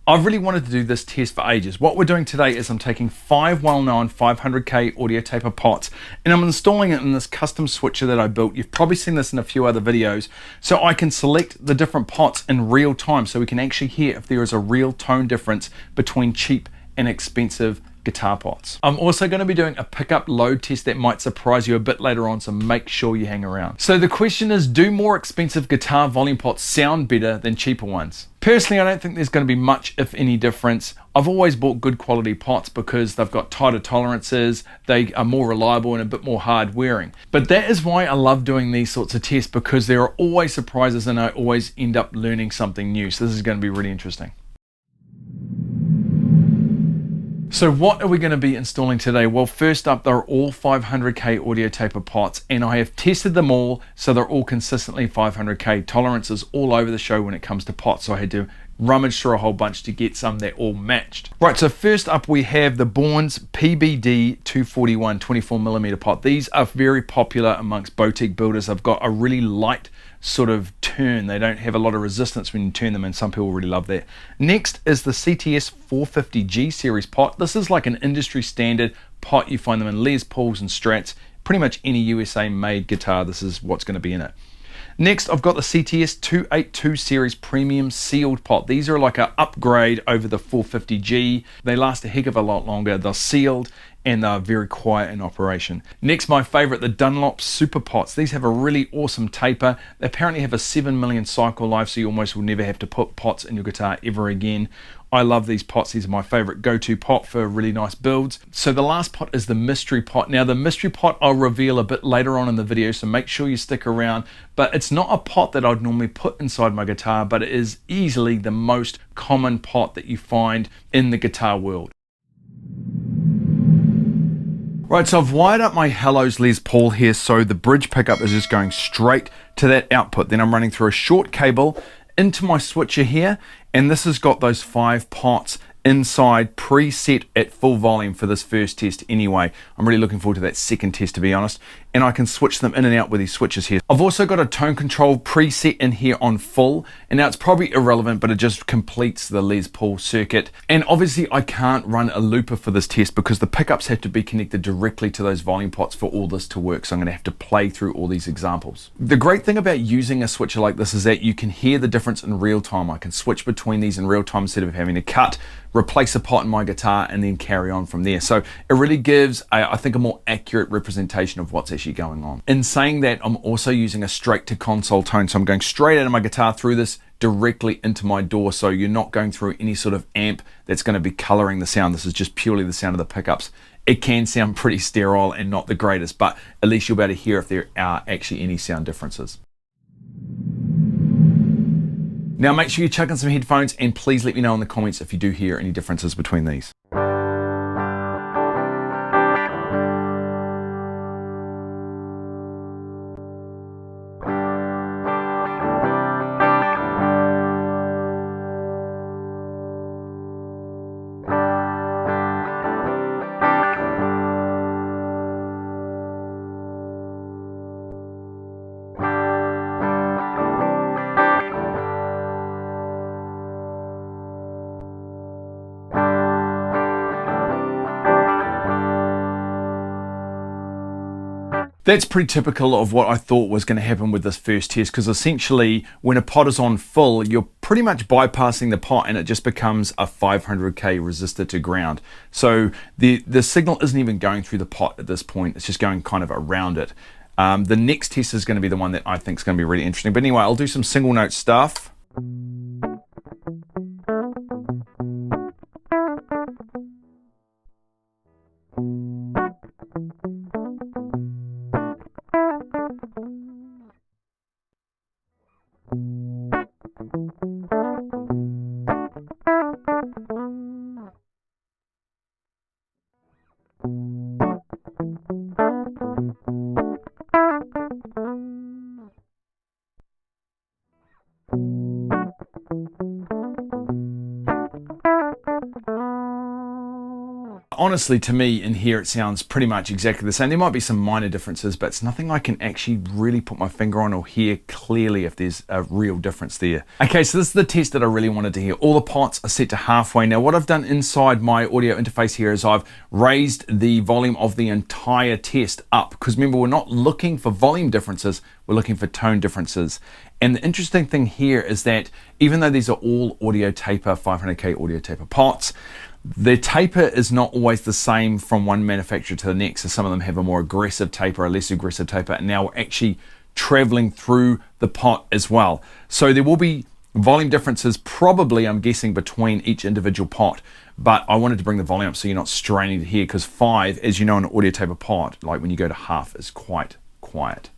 I've really wanted to do this test for ages. What we're doing today is I'm taking 5 well-known 500K audio taper pots and I'm installing it in this custom switcher that I built. You've probably seen this in a few other videos. So I can select the different pots in real time so we can actually hear if there is a real tone difference between cheap and expensive guitar pots. I'm also going to be doing a pickup load test that might surprise you a bit later on, so make sure you hang around. So the question is, do more expensive guitar volume pots sound better than cheaper ones? Personally, I don't think there's going to be much, if any, difference. I've always bought good quality pots because they've got tighter tolerances, they are more reliable and a bit more hard wearing. But that is why I love doing these sorts of tests, because there are always surprises and I always end up learning something new. So this is going to be really interesting. So what are we going to be installing today? Well, first up, they're all 500K audio taper pots and I have tested them all, so they're all consistently 500K. Tolerances all over the show when it comes to pots, so I had to rummage through a whole bunch to get some that all matched. Right, so first up we have the Bourne's PBD 241 24mm pot. These are very popular amongst boutique builders. They've got a really light sort of turn. They don't have a lot of resistance when you turn them, and some people really love that. Next is the CTS 450G series pot. This is like an industry standard pot. You find them in Les Pauls and Strats. Pretty much any USA made guitar, this is what's going to be in it. Next, I've got the CTS 282 series premium sealed pot. These are like an upgrade over the 450G. They last a heck of a lot longer. They're sealed and they're very quiet in operation. Next, my favorite, the Dunlop Super Pots. These have a really awesome taper. They apparently have a 7 million cycle life, so you almost will never have to put pots in your guitar ever again. I love these pots. These are my favorite go-to pot for really nice builds. So the last pot is the mystery pot. Now the mystery pot I'll reveal a bit later on in the video, so make sure you stick around. But it's not a pot that I'd normally put inside my guitar, but it is easily the most common pot that you find in the guitar world. Right, so I've wired up my Hello's Les Paul here, so the bridge pickup is just going straight to that output. Then I'm running through a short cable into my switcher here, and this has got those 5 pots inside preset at full volume for this first test anyway. I'm really looking forward to that second test, to be honest, and I can switch them in and out with these switches here. I've also got a tone control preset in here on full, and now it's probably irrelevant, but it just completes the Les Paul circuit. And obviously I can't run a looper for this test because the pickups have to be connected directly to those volume pots for all this to work, so I'm going to have to play through all these examples. The great thing about using a switcher like this is that you can hear the difference in real time. I can switch between these in real time instead of having to cut, replace a pot in my guitar, and then carry on from there. So it really gives, I think, a more accurate representation of what's actually going on. In saying that, I'm also using a straight to console tone, so I'm going straight out of my guitar through this directly into my DAW, so you're not going through any sort of amp that's going to be coloring the sound. This is just purely the sound of the pickups. It can sound pretty sterile and not the greatest, but at least you'll be able to hear if there are actually any sound differences. Now make sure you chuck in some headphones, and please let me know in the comments if you do hear any differences between these. That's pretty typical of what I thought was going to happen with this first test, because essentially when a pot is on full, you're pretty much bypassing the pot and it just becomes a 500K resistor to ground. So the signal isn't even going through the pot at this point, it's just going kind of around it. The next test is going to be the one that I think is going to be really interesting. But anyway, I'll do some single note stuff. honestly, to me, in here, it sounds pretty much exactly the same. There might be some minor differences, but it's nothing I can actually really put my finger on or hear clearly if there's a real difference there. Okay, so this is the test that I really wanted to hear. All the pots are set to halfway. Now, what I've done inside my audio interface here is I've raised the volume of the entire test up, because remember, we're not looking for volume differences, we're looking for tone differences. And the interesting thing here is that even though these are all audio taper, 500K audio taper pots, the taper is not always the same from one manufacturer to the next. So some of them have a more aggressive taper, a less aggressive taper, and now we're actually traveling through the pot as well. So there will be volume differences, probably, I'm guessing, between each individual pot, but I wanted to bring the volume up so you're not straining to hear, because 5, as you know, in an audio taper pot, like when you go to half, is quite quiet.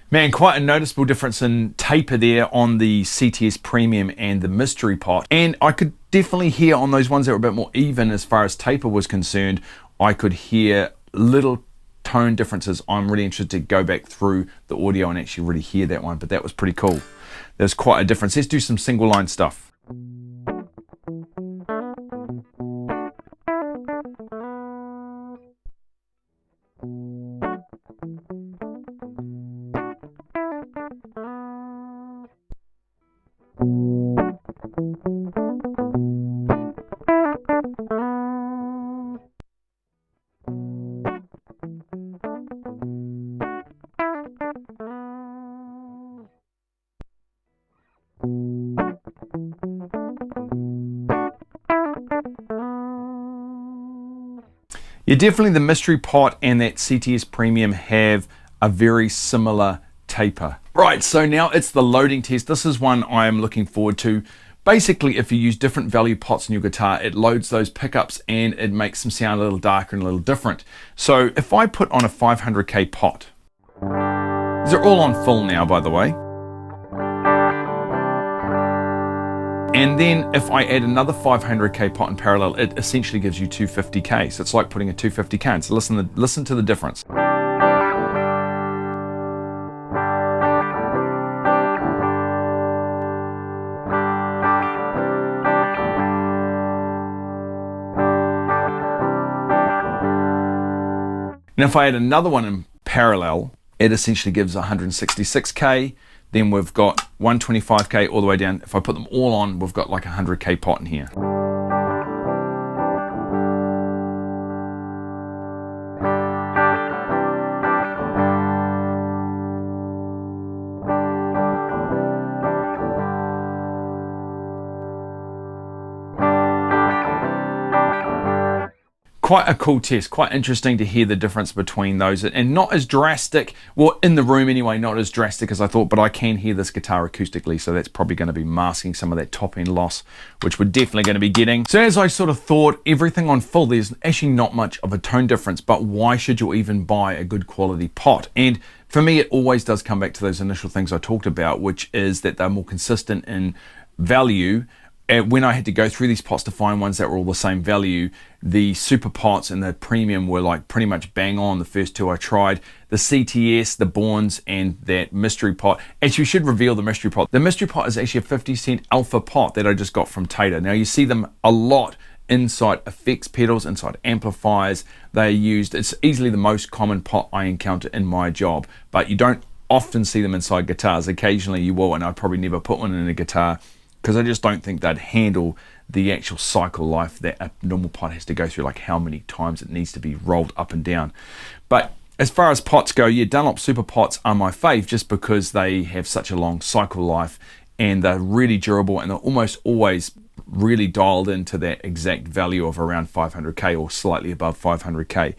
Man, quite a noticeable difference in taper there on the CTS Premium and the Mystery Pot. And I could definitely hear on those ones that were a bit more even as far as taper was concerned, I could hear little tone differences. I'm really interested to go back through the audio and actually really hear that one, but that was pretty cool. There's quite a difference. Let's do some single line stuff. Yeah, definitely the Mystery Pot and that CTS Premium have a very similar taper. Right, so now it's the loading test. This is one I am looking forward to. Basically, if you use different value pots in your guitar, it loads those pickups and it makes them sound a little darker and a little different. So if I put on a 500K pot, these are all on full now, by the way. And then if I add another 500K pot in parallel, it essentially gives you 250K. So it's like putting a 250K in. So listen to the difference. Now if I add another one in parallel, it essentially gives 166K. Then we've got 125K all the way down. If I put them all on, we've got like a 100K pot in here. Quite a cool test, quite interesting to hear the difference between those, and not as drastic, well, in the room anyway, not as drastic as I thought, but I can hear this guitar acoustically, so that's probably going to be masking some of that top end loss, which we're definitely going to be getting. So as I sort of thought, everything on full, there's actually not much of a tone difference, but why should you even buy a good quality pot? And for me, it always does come back to those initial things I talked about, which is that they're more consistent in value. When I had to go through these pots to find ones that were all the same value, the super pots and the premium were like pretty much bang on the first two I tried. The CTS, the Bournes, and that mystery pot. Actually, we should reveal the mystery pot. The mystery pot is actually a 50-cent alpha pot that I just got from Tater. Now you see them a lot inside effects pedals, inside amplifiers. They are used, it's easily the most common pot I encounter in my job, but you don't often see them inside guitars. Occasionally you will, and I'd probably never put one in a guitar, because I just don't think they'd handle the actual cycle life that a normal pot has to go through, like how many times it needs to be rolled up and down. But as far as pots go, yeah, Dunlop Super Pots are my fave just because they have such a long cycle life and they're really durable, and they're almost always really dialed into that exact value of around 500K or slightly above 500K.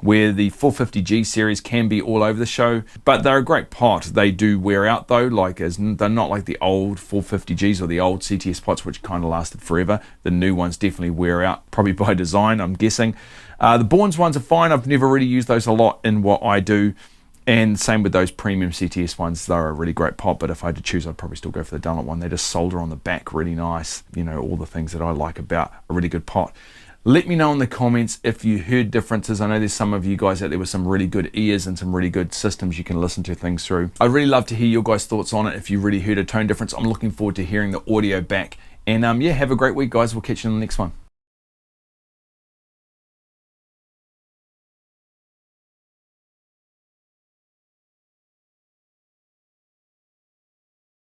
where the 450G series can be all over the show, but they're a great pot. They do wear out though, they're not like the old 450Gs or the old CTS pots, which kind of lasted forever. The new ones definitely wear out, probably by design, I'm guessing. The Bourne's ones are fine. I've never really used those a lot in what I do. And same with those premium CTS ones, they're a really great pot, but if I had to choose, I'd probably still go for the Dunlop one. They just solder on the back really nice. You know, all the things that I like about a really good pot. Let me know in the comments if you heard differences. I know there's some of you guys out there with some really good ears and some really good systems you can listen to things through. I'd really love to hear your guys' thoughts on it. If you really heard a tone difference, I'm looking forward to hearing the audio back. And yeah, have a great week, guys. We'll catch you in the next one.